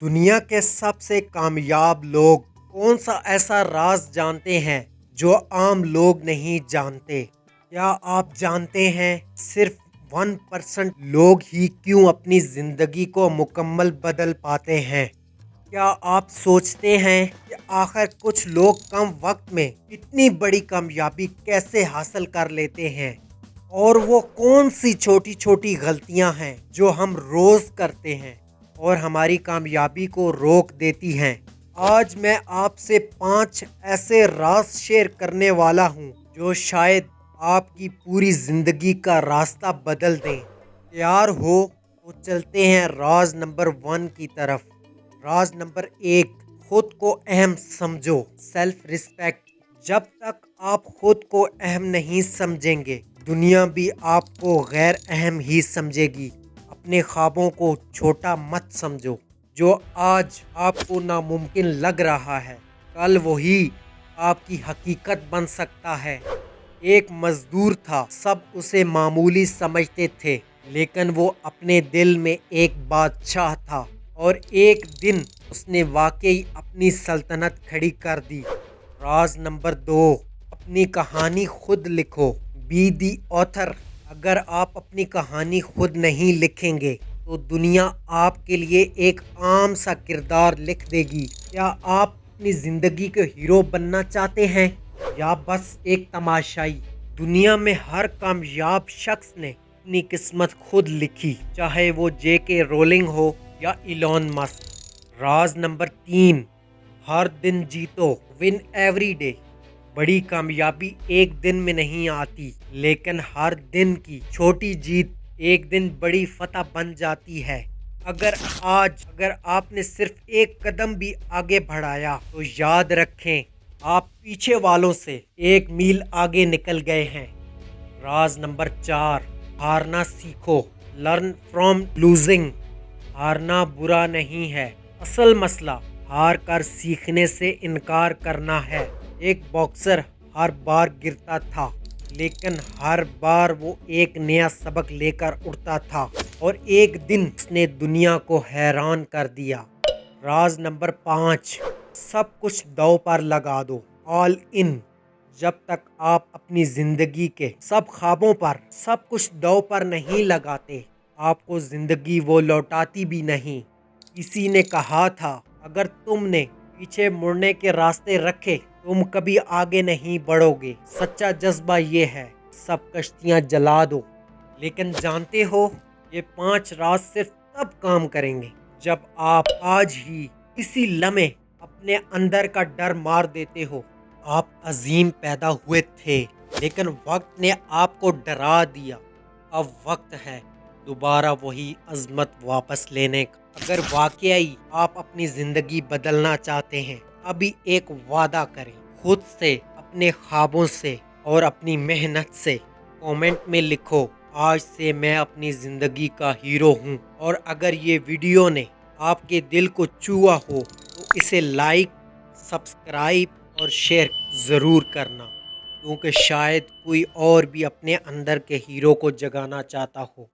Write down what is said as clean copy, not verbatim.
دنیا کے سب سے کامیاب لوگ کون سا ایسا راز جانتے ہیں جو عام لوگ نہیں جانتے؟ کیا آپ جانتے ہیں صرف 1% لوگ ہی کیوں اپنی زندگی کو مکمل بدل پاتے ہیں؟ کیا آپ سوچتے ہیں کہ آخر کچھ لوگ کم وقت میں اتنی بڑی کامیابی کیسے حاصل کر لیتے ہیں؟ اور وہ کون سی چھوٹی چھوٹی غلطیاں ہیں جو ہم روز کرتے ہیں اور ہماری کامیابی کو روک دیتی ہیں؟ آج میں آپ سے 5 ایسے راز شیئر کرنے والا ہوں جو شاید آپ کی پوری زندگی کا راستہ بدل دیں۔ تیار ہو تو چلتے ہیں راز نمبر 1 کی طرف۔ راز نمبر 1، خود کو اہم سمجھو، سیلف رسپیکٹ۔ جب تک آپ خود کو اہم نہیں سمجھیں گے، دنیا بھی آپ کو غیر اہم ہی سمجھے گی۔ اپنے خوابوں کو چھوٹا مت سمجھو۔ جو آج آپ کو ناممکن لگ رہا ہے، کل وہی آپ کی حقیقت بن سکتا ہے۔ ایک مزدور تھا، سب اسے معمولی سمجھتے تھے، لیکن وہ اپنے دل میں ایک بادشاہ تھا، اور ایک دن اس نے واقعی اپنی سلطنت کھڑی کر دی۔ راز نمبر 2، اپنی کہانی خود لکھو، بی دی آتھر۔ اگر آپ اپنی کہانی خود نہیں لکھیں گے تو دنیا آپ کے لیے ایک عام سا کردار لکھ دے گی۔ کیا آپ اپنی زندگی کے ہیرو بننا چاہتے ہیں یا بس ایک تماشائی؟ دنیا میں ہر کامیاب شخص نے اپنی قسمت خود لکھی، چاہے وہ جے کے رولنگ ہو یا ایلون مسک۔ راز نمبر 3، ہر دن جیتو، ون ایوری ڈے۔ بڑی کامیابی ایک دن میں نہیں آتی، لیکن ہر دن کی چھوٹی جیت ایک دن بڑی فتح بن جاتی ہے۔ اگر آپ نے صرف ایک قدم بھی آگے بڑھایا تو یاد رکھیں آپ پیچھے والوں سے 1 میل آگے نکل گئے ہیں۔ راز نمبر 4، ہارنا سیکھو، لرن فرام لوزنگ۔ ہارنا برا نہیں ہے، اصل مسئلہ ہار کر سیکھنے سے انکار کرنا ہے۔ ایک باکسر ہر بار گرتا تھا، لیکن ہر بار وہ ایک نیا سبق لے کر اٹھتا تھا، اور ایک دن اس نے دنیا کو حیران کر دیا۔ راز نمبر 5، سب کچھ داؤ پر لگا دو، آل ان۔ جب تک آپ اپنی زندگی کے سب خوابوں پر سب کچھ داؤ پر نہیں لگاتے، آپ کو زندگی وہ لوٹاتی بھی نہیں۔ کسی نے کہا تھا، اگر تم نے پیچھے مڑنے کے راستے رکھے تم کبھی آگے نہیں بڑھو گے۔ سچا جذبہ یہ ہے، سب کشتیاں جلا دو۔ لیکن جانتے ہو، یہ 5 راز صرف تب کام کریں گے جب آپ آج ہی اسی لمحے اپنے اندر کا ڈر مار دیتے ہو۔ آپ عظیم پیدا ہوئے تھے، لیکن وقت نے آپ کو ڈرا دیا۔ اب وقت ہے دوبارہ وہی عظمت واپس لینے کا۔ اگر واقعی آپ اپنی زندگی بدلنا چاہتے ہیں، ابھی ایک وعدہ کریں خود سے، اپنے خوابوں سے اور اپنی محنت سے۔ کومنٹ میں لکھو، آج سے میں اپنی زندگی کا ہیرو ہوں۔ اور اگر یہ ویڈیو نے آپ کے دل کو چھوا ہو تو اسے لائک، سبسکرائب اور شیئر ضرور کرنا، کیونکہ شاید کوئی اور بھی اپنے اندر کے ہیرو کو جگانا چاہتا ہو۔